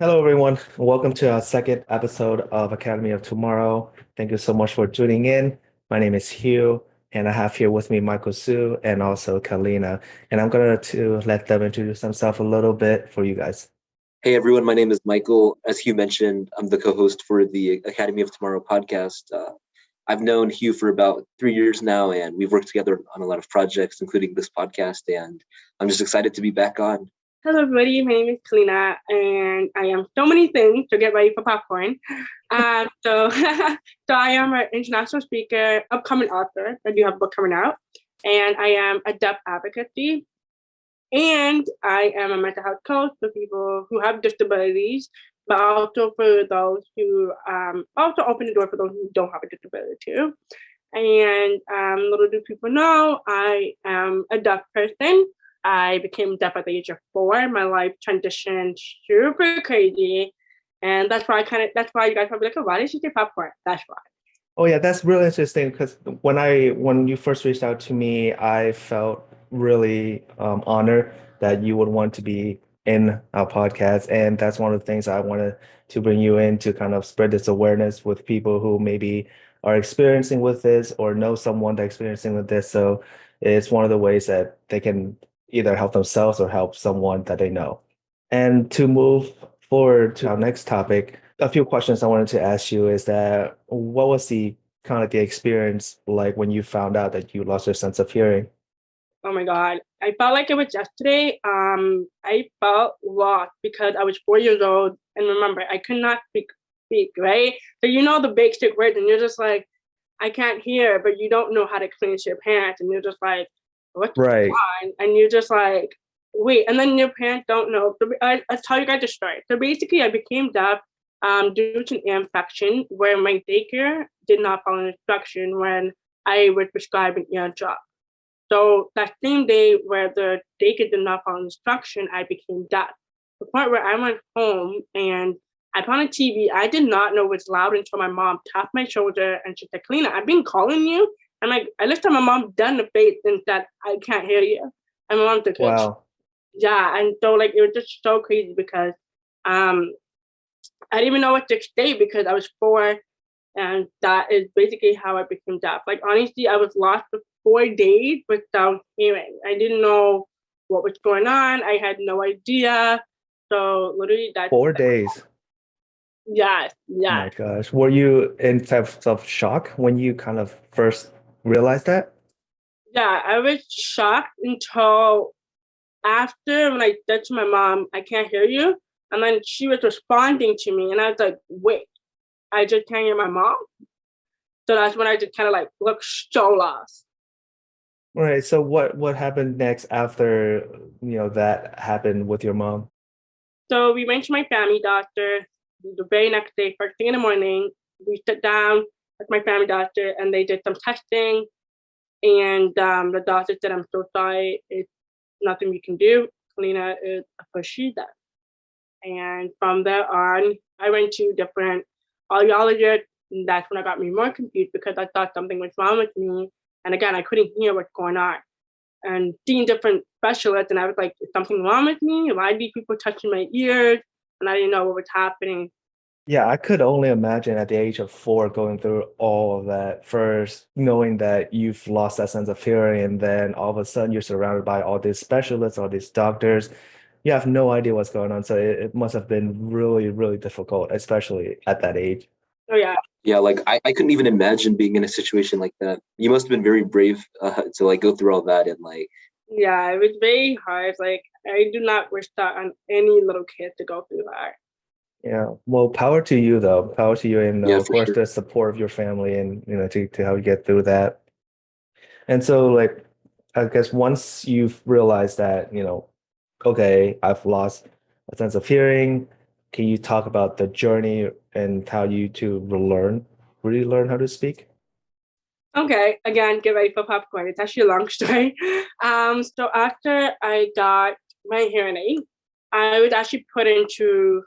Hello, everyone. Welcome to our second episode of Academy of Tomorrow. Thank you so much for tuning in. My name is Hugh, and I have here with me Michael Sue and also Kellina. And I'm going to let them introduce themselves a little bit for you guys. Hey everyone, my name is Michael. As Hugh mentioned, I'm the co-host for the Academy of Tomorrow podcast. I've known Hugh for about 3 years now, and we've worked together on a lot of projects, including this podcast. And I'm just excited to be back on. Hello, everybody. My name is Kellina, and I am so many things. So get ready for popcorn. So I am an international speaker, upcoming author. I do have a book coming out, and I am a Deaf Advocacy, and I am a mental health coach for people who have disabilities, but also for those who also open the door for those who don't have a disability too. And little do people know, I am a deaf person. I became deaf at the age of 4. My life transitioned super crazy. And that's why you guys probably like, oh, why did she say popcorn? That's why. Oh yeah, that's really interesting because when you first reached out to me, I felt really honored that you would want to be in our podcast, and that's one of the things I wanted to bring you in to kind of spread this awareness with people who maybe are experiencing with this or know someone that's experiencing with this. So it's one of the ways that they can either help themselves or help someone that they know. And to move forward to our next topic, a few questions I wanted to ask you is that what was the kind of the experience like when you found out that you lost your sense of hearing? Oh my God. I felt like it was yesterday. I felt lost because I was 4 years old. And remember, I could not speak, right? So you know the basic words and you're just like, I can't hear, but you don't know how to explain to your parents. And you're just like, what's going Right. on? And you're just like, wait. And then your parents don't know. So I'll tell you guys the story. So basically, I became deaf due to an ear infection where my daycare did not follow instruction when I was prescribed an ear drop. So that same day where the daycare did not follow instruction, I became deaf. The point where I went home and I put on a TV, I did not know it was loud until my mom tapped my shoulder and she said, Kellina, I've been calling you. And I looked at my mom dead in the face and said, I can't hear you. And my mom took it. Wow. Yeah. And so like it was just so crazy because I didn't even know what to say because I was 4. And that is basically how I became deaf. Like honestly, I was lost for 4 days without hearing. I didn't know what was going on. I had no idea. So literally that's 4 days. yes, Oh yes. my gosh. Were you in types of shock when you kind of first realized that? Yeah, I was shocked until after when I said to my mom, I can't hear you. And then she was responding to me and I was like, wait, I just can't hear my mom. So that's when I just kind of like looked so lost. Right. So what happened next after, that happened with your mom? So we went to my family doctor the very next day, first thing in the morning. We sat down with my family doctor and they did some testing. And the doctor said, I'm so sorry, it's nothing we can do. Kellina is a pushy deaf. And from there on, I went to different audiologists. And that's when I got me more confused because I thought something was wrong with me. And again, I couldn't hear what's going on. And seeing different specialists, and I was like, is something wrong with me? Why are these people touching my ears? And I didn't know what was happening. Yeah, I could only imagine at the age of 4 going through all of that first, knowing that you've lost that sense of hearing, and then all of a sudden you're surrounded by all these specialists, all these doctors. You have no idea what's going on. So it must have been really, really difficult, especially at that age. Oh yeah. Yeah, like I couldn't even imagine being in a situation like that. You must have been very brave to like go through all that and like. Yeah, it was very hard. Like I do not wish that on any little kid to go through that. Yeah. Well, power to you though. Power to you and Yeah, of for course sure. the support of your family and to help you get through that. And so like I guess once you've realized that, okay, I've lost a sense of hearing, can you talk about the journey and how you to really learn how to speak? Okay, again, get ready for popcorn. It's actually a long story. So after I got my hearing aid, I was actually put into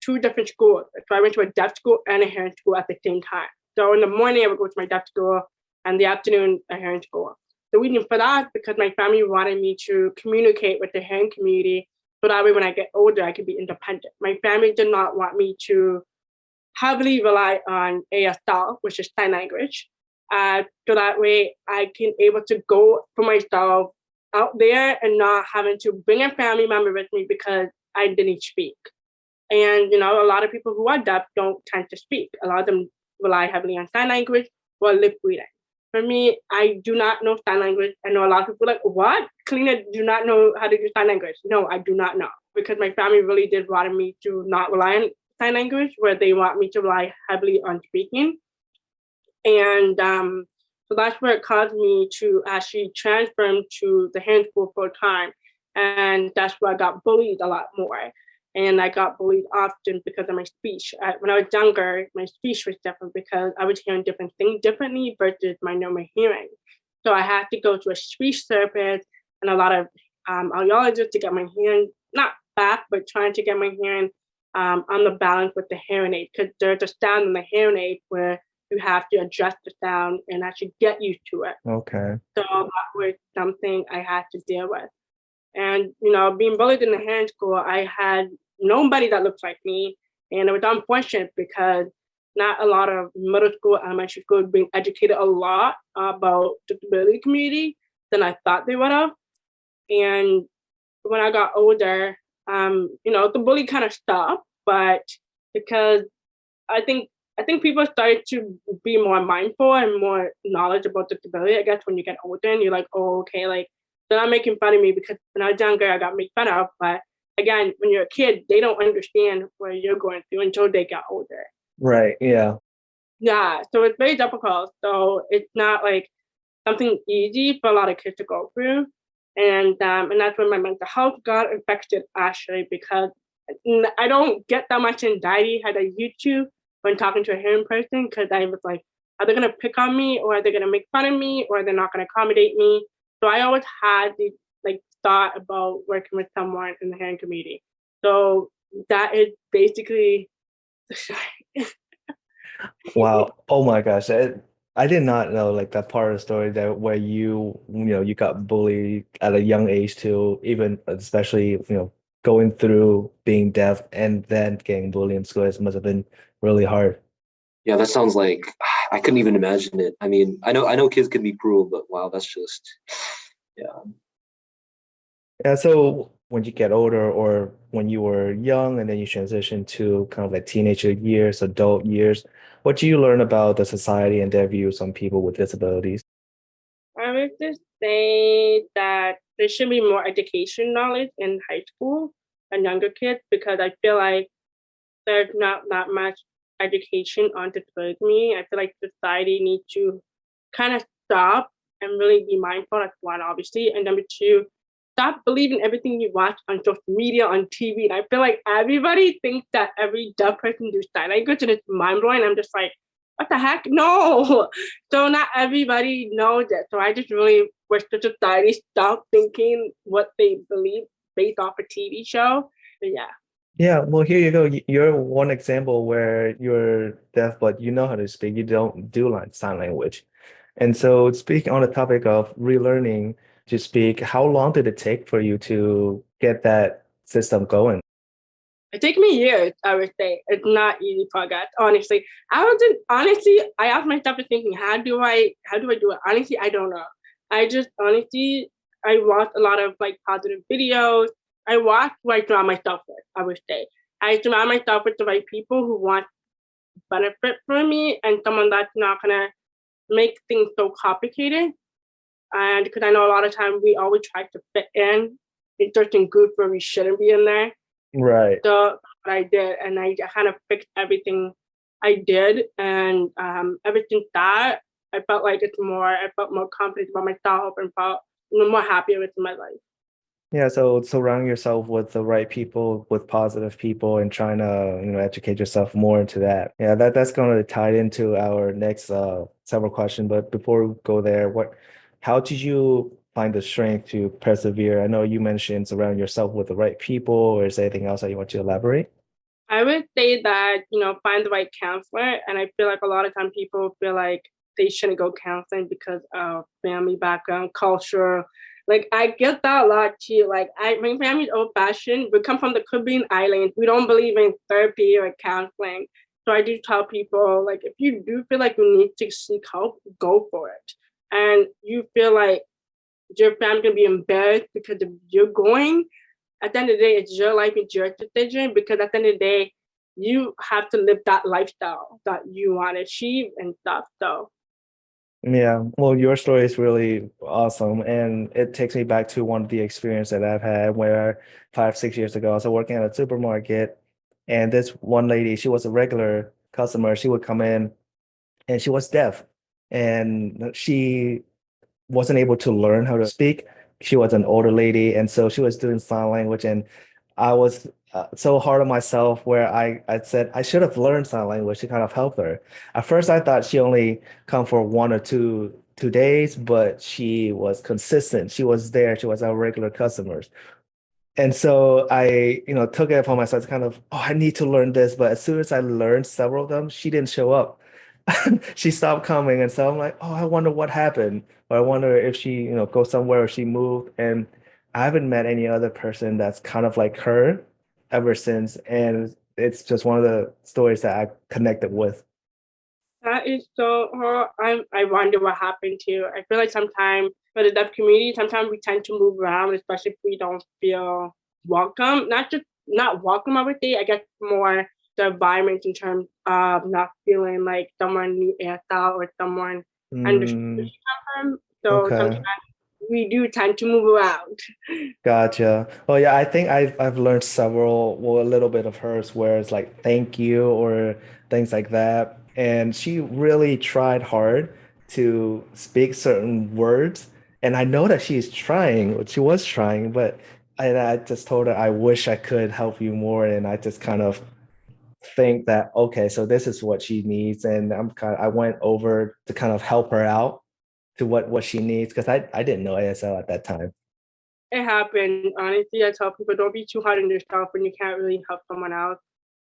2 different schools. So I went to a deaf school and a hearing school at the same time. So in the morning, I would go to my deaf school, and the afternoon, a hearing school. The reason for that because my family wanted me to communicate with the hearing community So that way, when I get older, I can be independent. My family did not want me to heavily rely on ASL, which is sign language. So that way I can able to go for myself out there and not having to bring a family member with me because I didn't speak. And, a lot of people who are deaf don't tend to speak. A lot of them rely heavily on sign language or lip reading. For me, I do not know sign language. I know a lot of people are like, what? Kellina, do not know how to do sign language. No, I do not know, because my family really did want me to not rely on sign language, where they want me to rely heavily on speaking. And so that's where it caused me to actually transfer to the hand school full time. And that's where I got bullied a lot more. And I got bullied often because of my speech. When I was younger, my speech was different because I was hearing different things differently versus my normal hearing. So I had to go to a speech therapist and a lot of audiologists to get my hearing, not back, but trying to get my hearing on the balance with the hearing aid, because there's a sound in the hearing aid where you have to adjust the sound and actually get used to it. Okay. So that was something I had to deal with. And, being bullied in the hand school, I had nobody that looks like me. And it was unfortunate because not a lot of middle school, elementary school being educated a lot about the disability community than I thought they would have. And when I got older, the bully kind of stopped, but because I think people started to be more mindful and more knowledge about disability, I guess, when you get older and you're like, oh, okay, like, they're not making fun of me, because when I was younger, I got made fun of. But again, when you're a kid, they don't understand what you're going through until they get older. Right. Yeah. Yeah. So it's very difficult. So it's not like something easy for a lot of kids to go through. And that's when my mental health got affected, actually, because I don't get that much anxiety as I used to when talking to a hearing person, because I was like, are they going to pick on me, or are they going to make fun of me, or they're not going to accommodate me? So I always had the thought about working with someone in the hearing community. So that is basically Wow. Oh my gosh. I did not know like that part of the story that where you got bullied at a young age too, even especially, going through being deaf and then getting bullied in school. It must have been really hard. Yeah, that sounds like I couldn't even imagine it. I mean, I know kids can be cruel, but wow, that's just yeah. Yeah, so when you get older or when you were young and then you transition to kind of like teenager years, adult years, what do you learn about the society and their views on people with disabilities? I would just say that there should be more education knowledge in high school and younger kids, because I feel like there's not that much education on disability. I feel like society needs to kind of stop and really be mindful. That's one, obviously. And number two, stop believing everything you watch on social media, on TV. And I feel like everybody thinks that every deaf person does sign language, and it's mind blowing. I'm just like, what the heck? No. So not everybody knows it. So I just really wish the society stop thinking what they believe based off a TV show. But yeah. Yeah, well, here you go. You're one example where you're deaf, but you know how to speak. You don't do like sign language. And so, speaking on the topic of relearning to speak, how long did it take for you to get that system going? It takes me years, I would say. It's not easy progress, honestly. I asked myself thinking, how do I do it? Honestly, I don't know. I watched a lot of positive videos. I watched who I surround myself with, I would say. I surround myself with the right people who want benefit for me, and someone that's not gonna make things so complicated. And because I know a lot of times we always try to fit in certain groups where we shouldn't be in there. Right. So what I did, and I kind of fixed everything I did, and ever since that, I felt more confident about myself, and felt more happier with my life. Yeah, so surround yourself with the right people, with positive people, and trying to, educate yourself more into that. Yeah, that's going to tie into our next several questions. But before we go there, how did you find the strength to persevere? I know you mentioned surround yourself with the right people, or is there anything else that you want to elaborate? I would say that, find the right counselor. And I feel like a lot of time people feel like they shouldn't go counseling because of family background, culture, Like I get that a lot too. Like my family's old fashioned. We come from the Caribbean islands. We don't believe in therapy or counseling. So I do tell people, like, if you do feel like you need to seek help, go for it. And you feel like your family can be embarrassed because if you're going, at the end of the day, it's your life, it's your decision. Because at the end of the day, you have to live that lifestyle that you want to achieve and stuff. So Yeah, well, your story is really awesome, and it takes me back to one of the experience that I've had where 5, 6 years ago, I was working at a supermarket, and this one lady, she was a regular customer. She would come in, and she was deaf, and she wasn't able to learn how to speak. She was an older lady, and so she was doing sign language, and I was so hard on myself where I said I should have learned sign language to kind of help her. At first, I thought she only come for 1 or 2 days, but she was consistent. She was there. She was our regular customers. And so I, took it upon myself to kind of, oh, I need to learn this. But as soon as I learned several of them, she didn't show up. She stopped coming. And so I'm like, oh, I wonder what happened. Or I wonder if she, goes somewhere or she moved. And I haven't met any other person that's kind of like her ever since. And it's just one of the stories that I connected with. that is so hard. I wonder what happened to you. I feel like sometimes for the deaf community, sometimes we tend to move around, especially if we don't feel welcome. Not welcome, I would say. I guess more the environment in terms of not feeling like someone need air out or someone understands where Mm, you come from. So sometimes okay. we do tend to move around. Gotcha. Well, yeah, I think I've learned several, well, a little bit of hers where it's like thank you or things like that. And she really tried hard to speak certain words. And I know that she's trying, she was trying, but I just told her I wish I could help you more. And I just kind of think that, okay, so this is what she needs. And I went over to kind of help her out to what she needs because I didn't know ASL at that time. It happened. Honestly, I tell people don't be too hard on yourself when you can't really help someone else.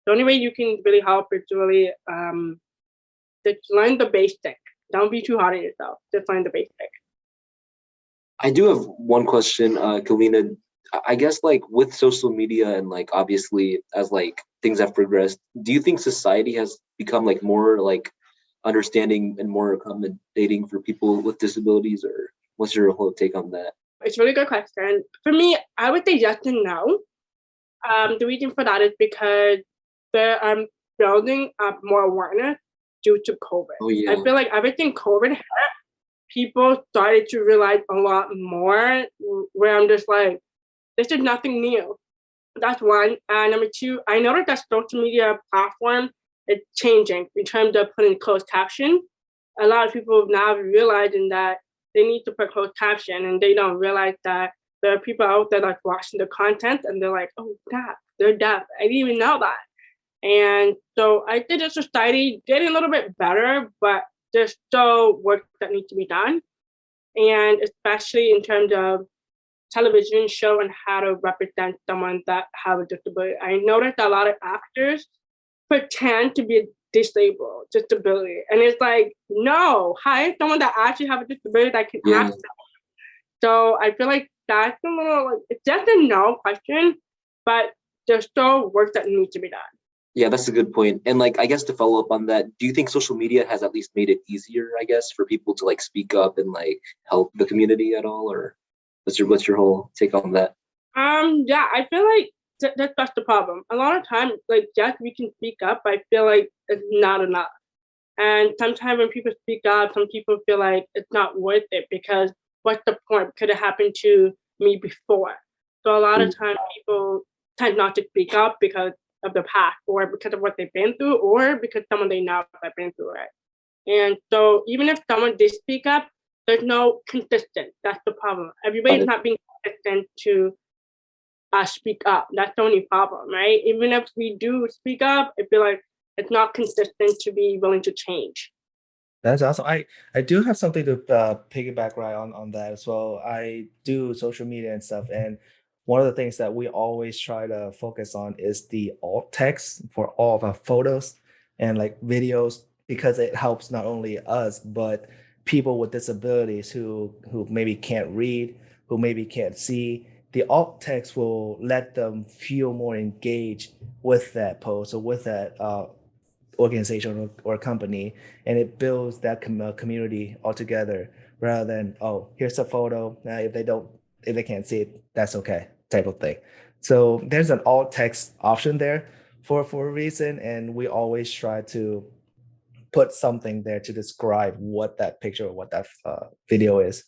The only way you can really help is really just learn the basic. Don't be too hard on yourself. Just learn the basic. I do have one question, Kellina. I guess like with social media and like obviously as like things have progressed, do you think society has become like more like understanding and more accommodating for people with disabilities, or what's your whole take on that? It's a really good question. For me, I would say yes and no. The reason for that is because they're building up more awareness due to COVID. Oh I yeah. feel like everything COVID hit, people started to realize a lot more. Where I'm just like, this is nothing new. That's one. And number two, I noticed that social media platform is changing in terms of putting closed caption. A lot of people now realizing that they need to put closed caption, and they don't realize that there are people out there like watching the content and they're like, oh, deaf, they're deaf. I didn't even know that. And so I think the society did a little bit better, but there's still work that needs to be done. And especially in terms of television show and how to represent someone that have a disability. I noticed a lot of actors pretend to be disability. And it's like, no, hire someone that actually have a disability that can Yeah. act. So I feel like that's a little like it's just a no question, but there's still work that needs to be done. Yeah, that's a good point. And like I guess to follow up on that, do you think social media has at least made it easier, I guess, for people to like speak up and like help the community at all? Or what's your whole take on that? Yeah, I feel like that's the problem. A lot of times, like, yes, we can speak up, but I feel like it's not enough. And sometimes when people speak up, some people feel like it's not worth it because what's the point? Could have happened to me before. So a lot of times people tend not to speak up because of the past or because of what they've been through or because someone they know have been through it. And so even if someone did speak up, there's no consistent. That's the problem. Got Everybody's it. not being consistent to speak up. That's the only problem, right? Even if we do speak up, I feel like it's not consistent to be willing to change. That's awesome. I do have something to piggyback right on that as well. I do social media and stuff, and one of the things that we always try to focus on is the alt text for all of our photos and like videos because it helps not only us but people with disabilities who maybe can't read who maybe can't see, the alt text will let them feel more engaged with that post or with that organization or company, and it builds that community altogether rather than, oh, here's a photo. If they can't see it, that's okay, type of thing. So there's an alt text option there for a reason, and we always try to put something there to describe what that picture or what that video is.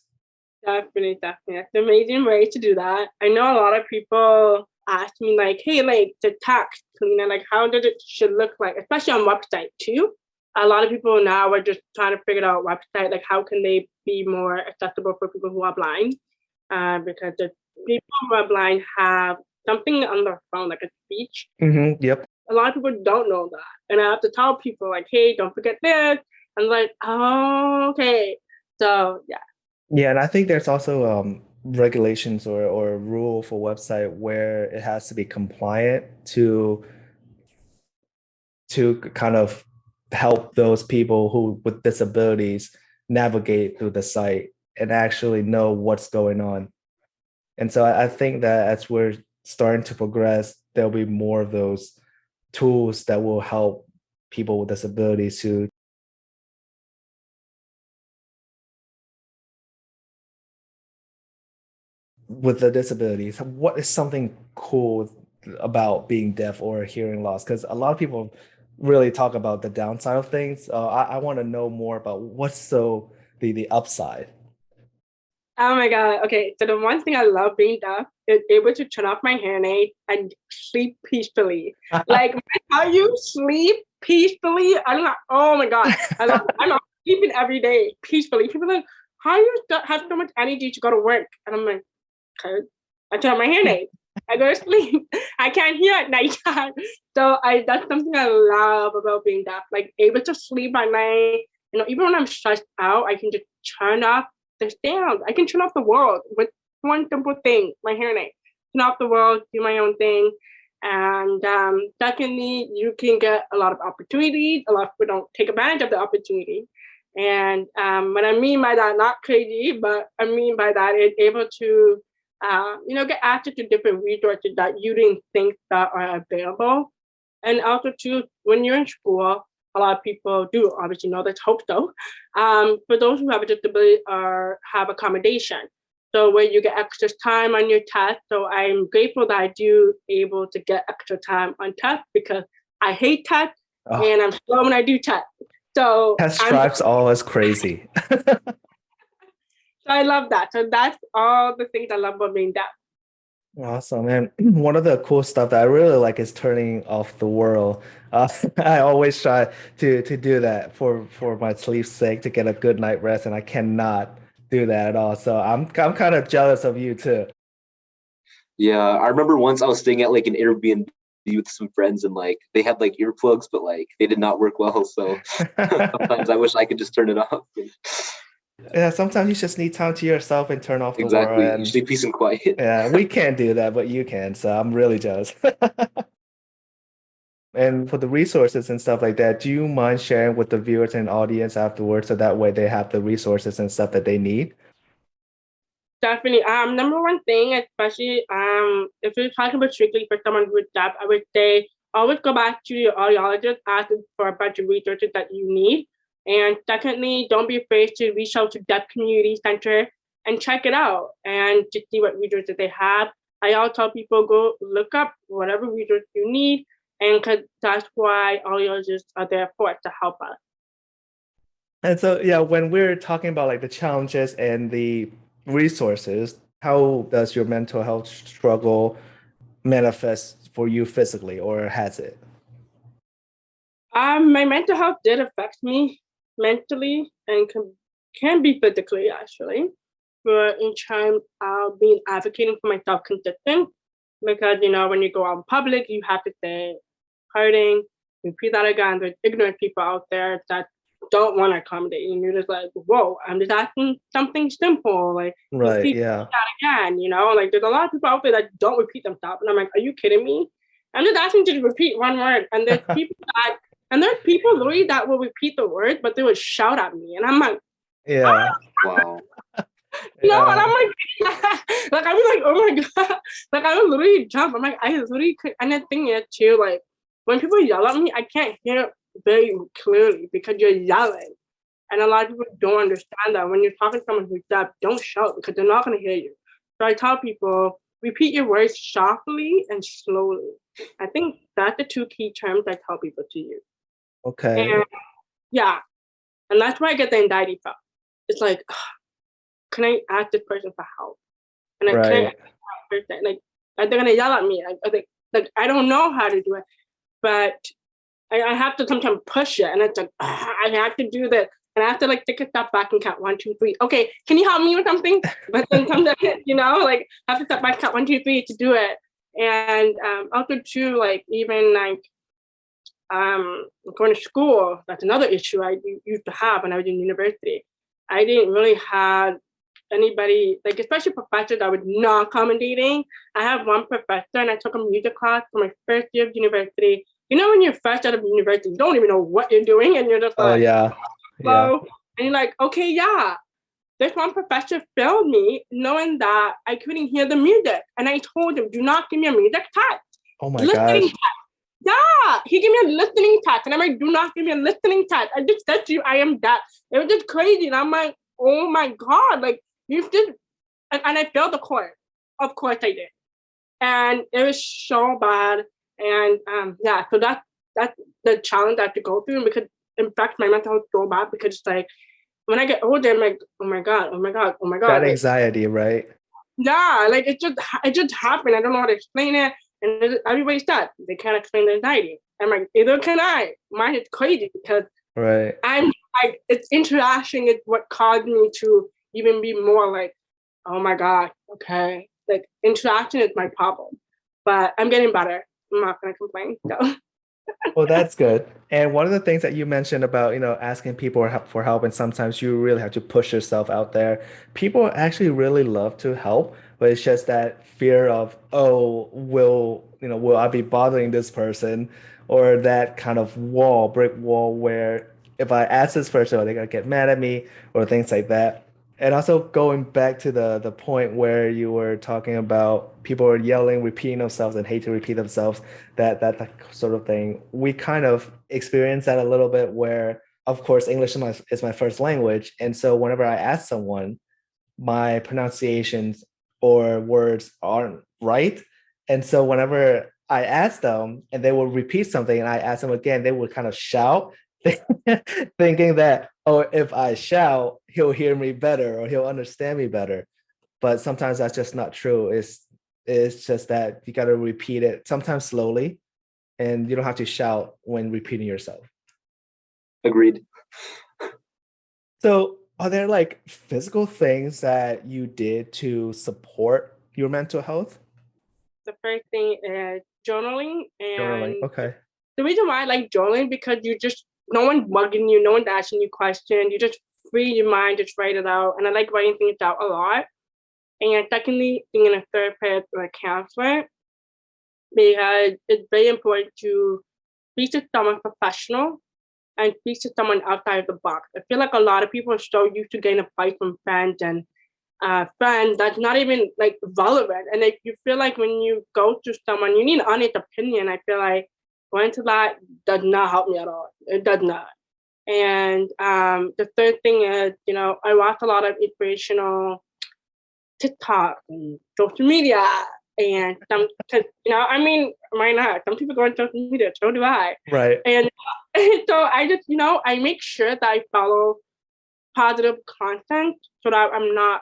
Definitely. That's an amazing way to do that. I know a lot of people ask me like, hey, like the text, like how does it should look like, especially on website too. A lot of people now are just trying to figure out website, like how can they be more accessible for people who are blind? Because the people who are blind have something on their phone, like a speech. Yep. A lot of people don't know that. And I have to tell people like, hey, don't forget this. I'm like, oh, okay. So yeah. Yeah, and I think there's also regulations or a rule for website where it has to be compliant to kind of help those people who with disabilities navigate through the site and actually know what's going on. And so I think that as we're starting to progress, there'll be more of those tools that will help people with disabilities who with the disabilities. What is something cool about being deaf or hearing loss? Because a lot of people really talk about the downside of things. I want to know more about what's the upside. Oh my God. Okay. So the one thing I love being deaf is able to turn off my hearing aid and sleep peacefully. Like how you sleep peacefully. I'm like, oh my God. I'm sleeping every day peacefully. People are like, how you have so much energy to go to work? And I'm like, okay. I turn on my hearing aid. I go to sleep. I can't hear at nighttime. So that's something I love about being deaf. Like able to sleep at night. Even when I'm stressed out, I can just turn off the sound. I can turn off the world with one simple thing, my hearing aid. Turn off the world, do my own thing. And secondly, you can get a lot of opportunities. A lot of people don't take advantage of the opportunity. And what I mean by that, not crazy, but I mean by that is able to, get access to different resources that you didn't think that are available. And also too, when you're in school, a lot of people do obviously know, let's hope so. For those who have a disability or have accommodation. So where you get extra time on your test. So I'm grateful that I do able to get extra time on tests because I hate tests and I'm slow when I do tests. So test drives all is crazy. So I love that. So that's all the things I love about being deaf. Awesome. And one of the cool stuff that I really like is turning off the world. I always try to do that for my sleep's sake to get a good night rest, and I cannot do that at all. So I'm kind of jealous of you too. Yeah, I remember once I was staying at like an Airbnb with some friends, and like they had like earplugs, but like they did not work well. So sometimes I wish I could just turn it off. Yeah, sometimes you just need time to yourself and turn off the world. Exactly. And You just need peace and quiet. yeah, we can't do that, but you can. So I'm really jealous. And for the resources and stuff like that, do you mind sharing with the viewers and audience afterwards so that way they have the resources and stuff that they need? Definitely. Number one thing, especially if you're talking about strictly for someone who is deaf, I would say always go back to your audiologist, ask them for a bunch of resources that you need. And secondly, don't be afraid to reach out to Deaf Community Center and check it out and to see what resources they have. I always tell people go look up whatever resource you need, and because that's why audiologists are there for to help us. And so, yeah, when we're talking about like the challenges and the resources, how does your mental health struggle manifest for you physically, or has it? My mental health did affect me mentally and can be physically actually, but in terms of being advocating for myself consistent, because when you go out in public, you have to say hurting, repeat that again. There's ignorant people out there that don't want to accommodate you, and you're just like, whoa, I'm just asking something simple, like Right, repeat yeah. that again, like there's a lot of people out there that don't repeat themselves, and I'm like, are you kidding me? I'm just asking you to repeat one word, and there's people literally that will repeat the word, but they would shout at me, and I'm like, Yeah. Wow. no, and I'm like, like, oh my God. Like, I would literally jump. I'm like, I literally could. And the thing is, too, like, when people yell at me, I can't hear very clearly because you're yelling. And a lot of people don't understand that. When you're talking to someone who's deaf, don't shout because they're not going to hear you. So I tell people, repeat your words sharply and slowly. I think that's the two key terms I tell people to use. Okay. And yeah, and that's why I get the anxiety from. It's like, can I ask this person for help? And I can't ask this person. Like, they're going to yell at me. Like, I don't know how to do it. But I have to sometimes push it. And it's like, I have to do this. And I have to like take a step back and count 1, 2, 3. Okay, can you help me with something? But then sometimes, like I have to step back, count 1, 2, 3 to do it. And also too, like even like going to school, that's another issue I used to have when I was in university. I didn't really have anybody, like especially professors that were not accommodating. I have one professor and I took a music class for my first year of university. You know, when you're fresh out of university, you don't even know what you're doing and you're just like, oh yeah. Hello? And you're like, okay, yeah. This one professor failed me knowing that I couldn't hear the music. And I told him, do not give me a music test. Oh my gosh. Test. Yeah, he gave me a listening test. And I'm like, do not give me a listening test. I just said to you, I am deaf. It was just crazy. And I'm like, oh my God, like you just, and I failed the course. Of course I did. And it was so bad. And yeah, so that's the challenge I have to go through because in fact my mental health so bad because it's like when I get older, I'm like, oh my God. That anxiety, right? Yeah, like it just happened. I don't know how to explain it. And everybody's that they can't explain the anxiety. I'm like, either can I. Mine is crazy because I'm like, it's interaction is what caused me to even be more like, oh my God, okay. Like interaction is my problem. But I'm getting better. I'm not gonna complain. So well, that's good. And one of the things that you mentioned about, asking people for help, and sometimes you really have to push yourself out there. People actually really love to help, but it's just that fear of, oh, will I be bothering this person? Or that kind of brick wall where if I ask this person, are they gonna get mad at me or things like that. And also going back to the point where you were talking about people are yelling, repeating themselves and hate to repeat themselves, that sort of thing. We kind of experience that a little bit where, of course, English is my first language. And so whenever I ask someone, my pronunciations or words aren't right. And so whenever I ask them and they will repeat something and I ask them again, they would kind of shout, thinking that, oh, if I shout, he'll hear me better or he'll understand me better. But sometimes that's just not true. It's just that you got to repeat it, sometimes slowly, and you don't have to shout when repeating yourself. Agreed. So are there like physical things that you did to support your mental health? The first thing is journaling. And okay. The reason why I like journaling because no one's bugging you, no one's asking you questions. You just free your mind, just write it out. And I like writing things out a lot. And secondly, being in a therapist or a counselor, because it's very important to speak to someone professional and speak to someone outside of the box. I feel like a lot of people are so used to getting advice from friends and friends that's not even like relevant. And if you feel like when you go to someone, you need an honest opinion, I feel like going to that does not help me at all. It does not. And the third thing is, I watch a lot of inspirational TikTok and social media. And why not? Some people go on social media, so do I. Right. And so I just, I make sure that I follow positive content so that I'm not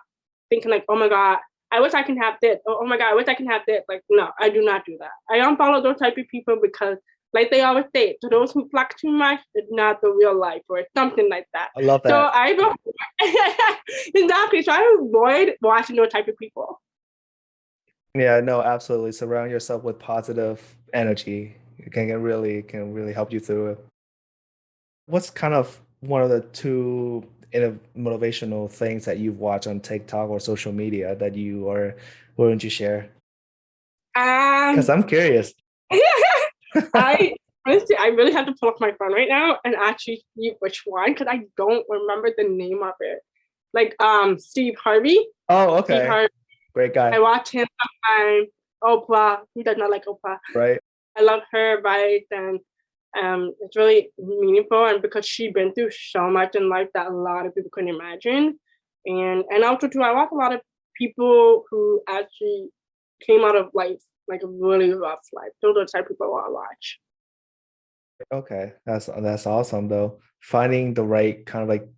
thinking like, oh my God, I wish I can have this. Oh my God, I wish I can have this. Like, no, I do not do that. I unfollow those type of people because like they always say, to those who flex too much, it's not the real life or something like that. I love that. So exactly. So I avoid watching those type of people. Yeah, no, absolutely. Surround yourself with positive energy. It can really help you through it. What's kind of one of the two motivational things that you've watched on TikTok or social media that you are willing to share? Because I'm curious. I really have to pull up my phone right now and actually see which one because I don't remember the name of it. Like Steve Harvey. Oh, okay. Great guy. I watch him sometimes. Oprah, who does not like Oprah? Right. I love her advice, and it's really meaningful. And because she's been through so much in life that a lot of people couldn't imagine. And also too, I watch a lot of people who actually came out of life like a really rough life. Those are the type of people I watch. Okay, that's awesome though. Finding the right kind of like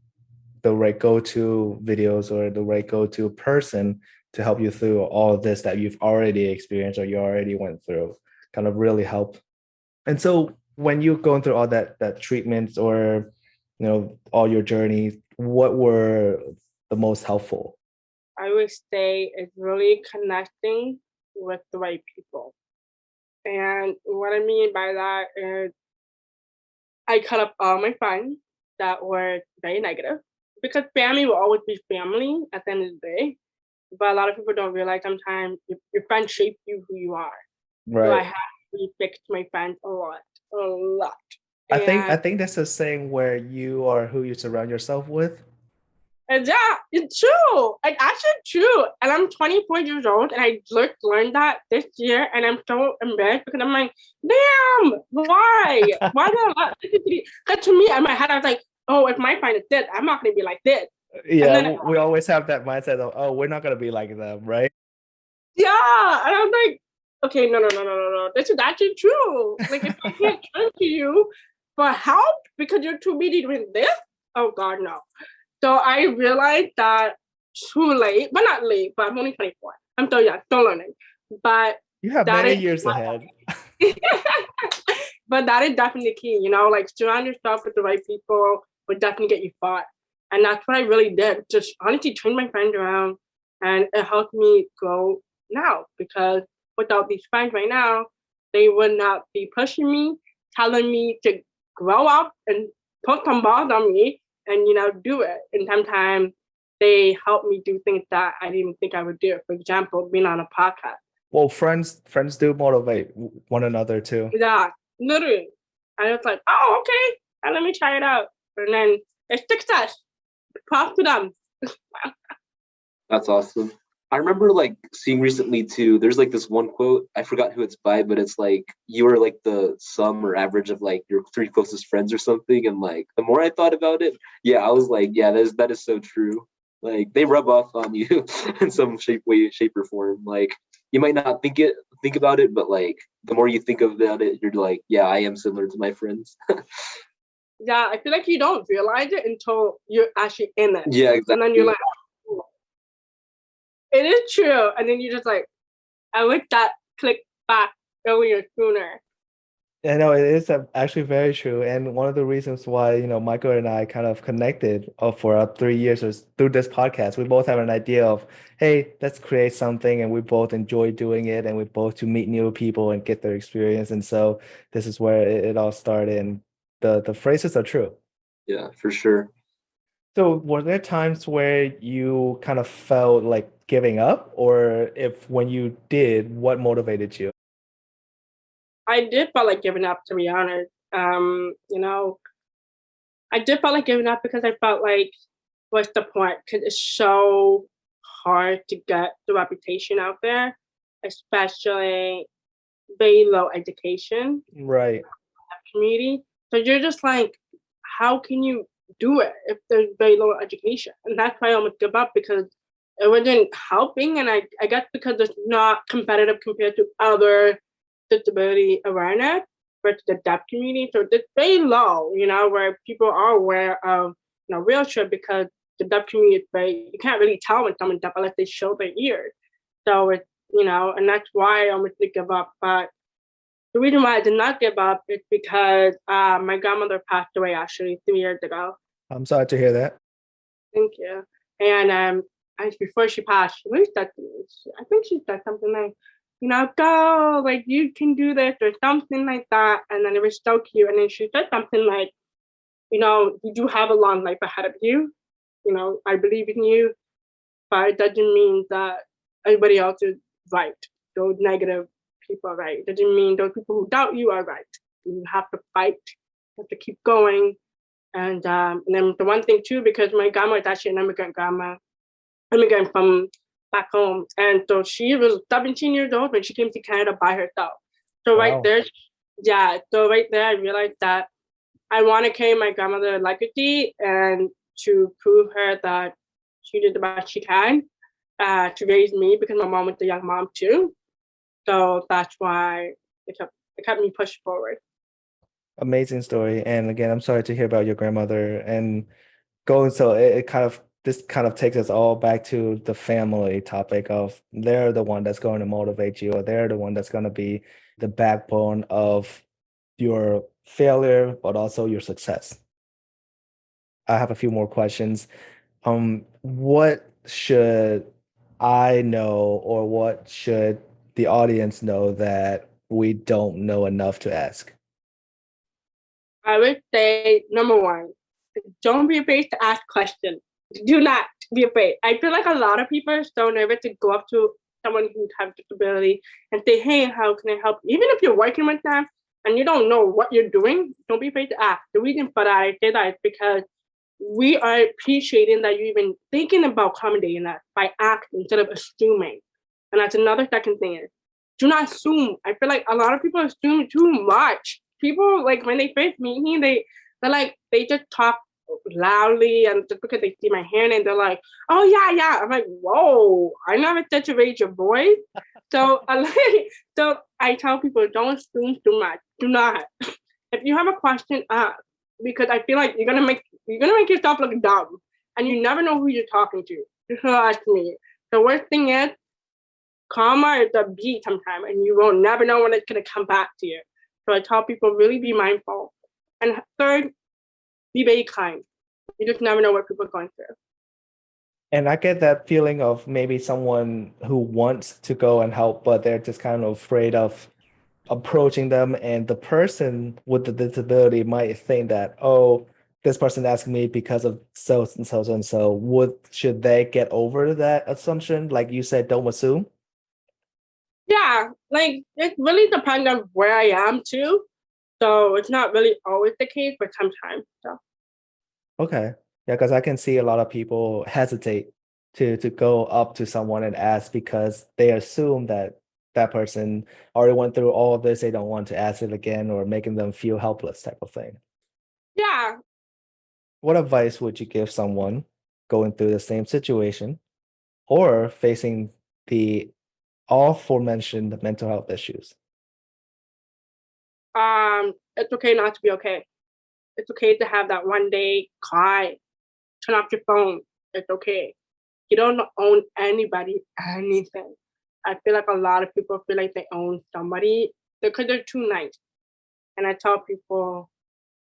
the right go-to videos or the right go-to person to help you through all of this that you've already experienced or you already went through kind of really help. And so when you're going through all that treatments or all your journeys, what were the most helpful? I would say it's really connecting with the right people. And what I mean by that is I cut up all my friends that were very negative because family will always be family at the end of the day. But a lot of people don't realize sometimes your friends shape you who you are. So I Right. have to fix my friends a lot, a lot. I And think that's a saying where you are who you surround yourself with. yeah, it's true. It's actually true. And I'm 24 years old, and I learned that this year, and I'm so embarrassed because I'm like, damn, why? Why did I let NIDCD? Because to me, in my head, I was like, oh, if my friend is this, I'm not going to be like this. And Yeah, then, we always have that mindset of, oh, we're not gonna be like them, right? yeah, and I was like, okay, no. This is actually true. Like, if I can't turn to you for help because you're too busy doing this, oh God, no. So I realized that too late, but not late, but I'm only 24. I'm still young, still learning. But You have that many is years ahead. but that is definitely key, like surround yourself with the right people would definitely get you far. And that's what I really did. Just honestly turn my friends around, and it helped me grow now because without these friends right now, they would not be pushing me, telling me to grow up and put some balls on me and do it. And sometimes they help me do things that I didn't even think I would do. For example, being on a podcast. Well, friends do motivate one another too. Yeah, literally. I was like, oh, okay, and let me try it out. And then it's success. Props to them. That's awesome. I remember like seeing recently too, there's like this one quote, I forgot who it's by, but it's like you are like the sum or average of like your three closest friends or something. And like the more I thought about it, yeah, I was like, yeah, that is so true. Like they rub off on you in some shape or form. Like you might not think about it, but like the more you think about it, you're like, yeah, I am similar to my friends. Yeah, I feel like you don't realize it until you're actually in it. Yeah, exactly. And then you're like, oh, it is true. And then you're just like, I wish that clicked back earlier sooner. I know it is actually very true, and one of the reasons why Michael and I kind of connected for 3 years is through this podcast. We both have an idea of, hey, let's create something, and we both enjoy doing it, and we both to meet new people and get their experience, and so this is where it all started. And the phrases are true. Yeah, for sure. So were there times where you kind of felt like giving up, or if when you did, what motivated you? I did feel like giving up, to be honest. I did feel like giving up because I felt like, what's the point? Because it's so hard to get the reputation out there, especially very low education Right. community. So you're just like, how can you do it if there's very low education? And that's why I almost give up because it wasn't helping. And I guess because it's not competitive compared to other disability awareness versus the deaf community. So it's very low, where people are aware of, wheelchair because the deaf community is very, you can't really tell when someone's deaf unless they show their ears. So it's, and that's why I almost did give up. But the reason why I did not give up is because my grandmother passed away actually 3 years ago. I'm sorry to hear that. Thank you. And before she passed, she really said to me, I think she said something like, go, like you can do this or something like that. And then it was so cute. And then she said something like, you do have a long life ahead of you. I believe in you, but it doesn't mean that everybody else is right. Those negative people are right. It doesn't mean those people who doubt you are right. You have to fight, you have to keep going. And then the one thing too, because my grandma is actually an immigrant from back home. And so she was 17 years old when she came to Canada by herself. So Wow. right there, I realized that I want to carry my grandmother's legacy and to prove her that she did the best she can to raise me, because my mom was a young mom too. So that's why it kept me pushed forward. Amazing story. And again, I'm sorry to hear about your grandmother and going, so it kind of, this kind of takes us all back to the family topic of they're the one that's going to motivate you, or they're the one that's going to be the backbone of your failure, but also your success. I have a few more questions. What should I know, or what should the audience know that we don't know enough to ask? I would say, number one, don't be afraid to ask questions. Do not be afraid. I feel like a lot of people are so nervous to go up to someone who has disability and say, hey, how can I help you? Even if you're working with them and you don't know what you're doing, don't be afraid to ask. The reason for that I say that is because we are appreciating that you're even thinking about accommodating us by asking instead of assuming. And that's another second thing is, do not assume. I feel like a lot of people assume too much. People, like, when they first meet me, they just talk loudly, and just because they see my hand and they're like, oh yeah. I'm like, whoa, I never said to raise your voice. So so I tell people, don't assume too much. Do not. If you have a question, ask, because I feel like you're gonna make yourself look dumb, and you never know who you're talking to. Just ask me. The worst thing is, karma is a beat sometime, and you will never know when it's gonna come back to you. So I tell people, really be mindful. And third, be very kind. You just never know what people are going through. And I get that feeling of maybe someone who wants to go and help, but they're just kind of afraid of approaching them, and the person with the disability might think that, oh, this person asked me because of so and so and so. Should they get over that assumption? Like you said, don't assume. Yeah, like it really depends on where I am too. So it's not really always the case, but sometimes. So Okay. Yeah, because I can see a lot of people hesitate to go up to someone and ask because they assume that that person already went through all of this. They don't want to ask it again, or making them feel helpless type of thing. yeah, What advice would you give someone going through the same situation or facing the all aforementioned mental health issues? it's okay not to be okay. It's okay to have that one day cry, turn off your phone. It's okay. You don't own anybody anything. I feel like a lot of people feel like they own somebody because they're too nice. And I tell people,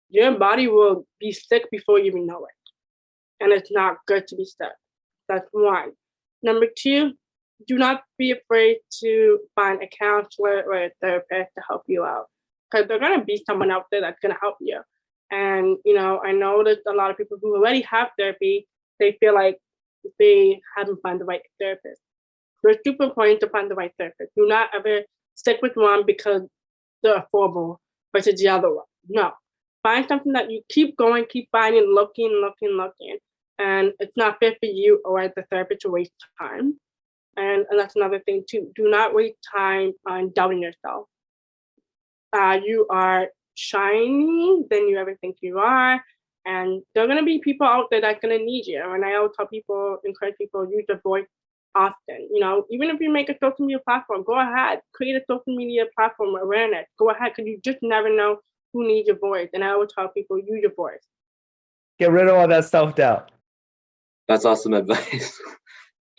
your body will be sick before you even know it. And it's not good to be sick. That's one. Number two, do not be afraid to find a counselor or a therapist to help you out, because there's going to be someone out there that's going to help you. And, I know that a lot of people who already have therapy, they feel like they haven't found the right therapist. So it's super important to find the right therapist. Do not ever stick with one because they're affordable versus the other one. No. Find something that you keep going, keep finding, looking. And it's not fair for you or the therapist to waste time. And that's another thing too. Do not waste time on doubting yourself. You are shiny than you ever think you are. And there are going to be people out there that's going to need you. And I always tell people, encourage people, use your voice often. Even if you make a social media platform, go ahead, create a social media platform awareness. Go ahead, because you just never know who needs your voice. And I always tell people, use your voice. Get rid of all that self-doubt. That's awesome advice.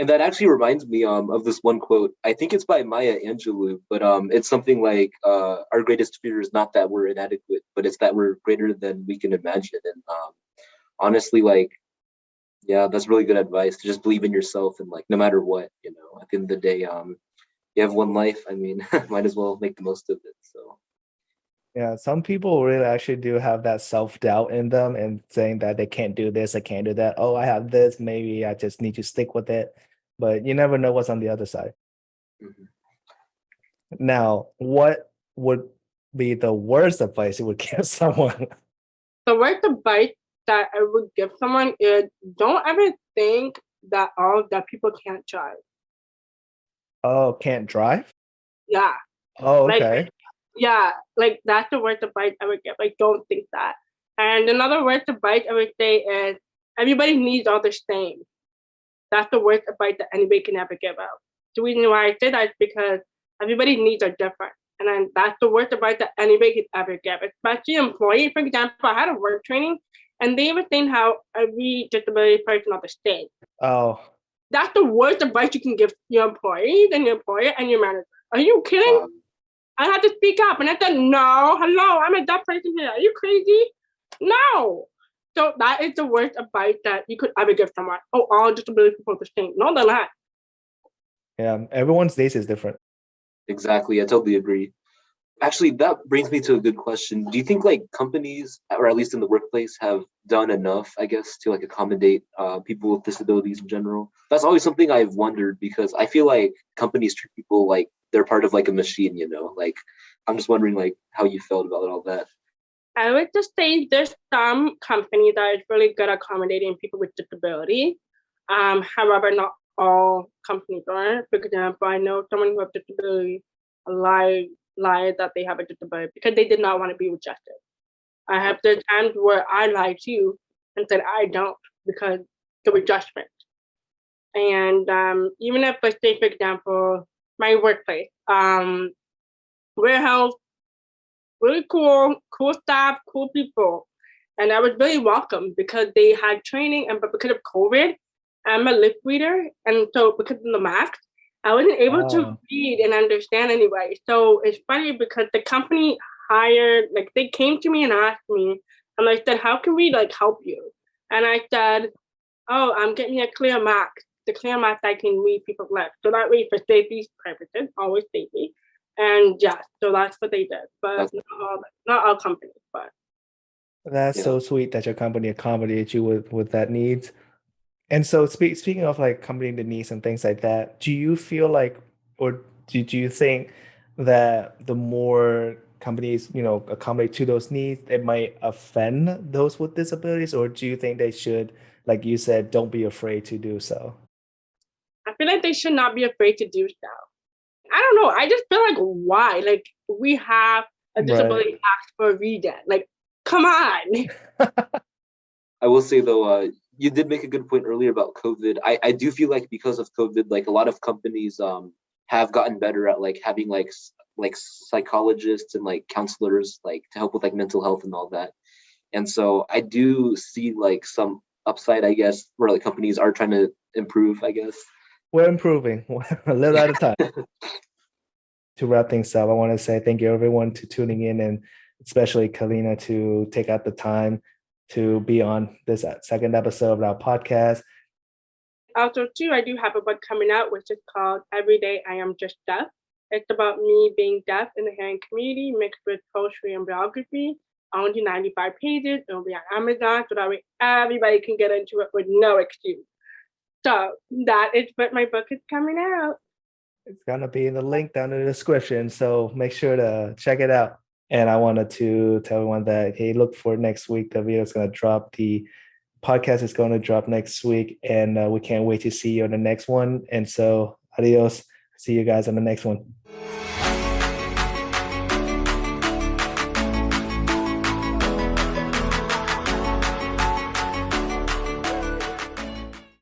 And that actually reminds me of this one quote. I think it's by Maya Angelou, but it's something like, our greatest fear is not that we're inadequate, but it's that we're greater than we can imagine. And honestly, like, yeah, that's really good advice, to just believe in yourself, and like, no matter what, at the end of the day, you have one life. I mean, might as well make the most of it. So Yeah, some people really actually do have that self-doubt in them and saying that they can't do this, I can't do that. Oh, I have this, maybe I just need to stick with it. But you never know what's on the other side. mhm. Now, what would be the worst advice you would give someone? The worst advice that I would give someone is, don't ever think that all that people can't try. Oh, can't drive? Yeah. Oh, Like, okay. yeah, like that's the worst advice I would give. Like, don't think that. And another worst advice I would say is everybody needs all the same. That's the worst advice that anybody can ever give out. The reason why I say that is because everybody's needs are different. And then that's the worst advice that anybody could ever give, especially employees. For example, I had a work training and they were saying how every disability person are the same. Oh, That's the worst advice you can give your employees and your employer and your manager. Are you kidding? I had to speak up and I said, no, hello, I'm a deaf person here. Are you crazy? No. So that is the worst advice that you could ever give someone. Oh, all disability people are the same. No, they're not. yeah. Everyone's days is different. Exactly. I totally agree. Actually, that brings me to a good question. Do you think like companies, or at least in the workplace, have done enough, I guess, to like accommodate people with disabilities in general? That's always something I've wondered because I feel like companies treat people like they're part of like a machine, you know? Like, I'm just wondering like how you felt about all that. I would just say there's some company that is really good at accommodating people with disability. However, not all companies are. For example, I know someone who has disability lied that they have a disability because they did not want to be rejected. I have the times where I lied to you and said I don't because the rejection. And even if, let's say, for example, my workplace, warehouse, really cool staff, cool people. And I was really welcome because they had training, but because of COVID, I'm a lip reader. And so because of the mask, I wasn't able to read and understand anyway. So it's funny because the company hired, like they came to me and asked me, and I said, how can we like help you? And I said, oh, I'm getting a clear mask. The clear mask I can read people's lips. So that way for safety purposes, always safety. And yeah, so that's what they did. But not all companies, but That's Yeah. so sweet that your company accommodates you with that needs. And so speaking of like accommodating the needs and things like that, do you feel like, or do you think that the more companies, accommodate to those needs, it might offend those with disabilities, or do you think they should, like you said, don't be afraid to do so? I feel like they should not be afraid to do so. I don't know. I just feel like why? Like we have a disability act for a reason. Like, come on. I will say though, you did make a good point earlier about COVID. I do feel like because of COVID, like a lot of companies have gotten better at like having like psychologists and like counselors like to help with like mental health and all that. And so I do see like some upside, I guess, where like companies are trying to improve, I guess. We're improving a little at a time. To wrap things up, I want to say thank you everyone to tuning in, and especially Kellina to take out the time to be on this second episode of our podcast. Also, too, I do have a book coming out, which is called Every Day I Am Just Deaf. It's about me being deaf in the hearing community mixed with poetry and biography. Only 95 pages. It'll be on Amazon so that way everybody can get into it with no excuse. So that is what my book is coming out. It's gonna be in the link down in the description, so make sure to check it out. And I wanted to tell everyone that, hey, look for next week. The video is gonna drop. The podcast is going to drop next week, and we can't wait to see you on the next one. And so, adios. See you guys on the next one.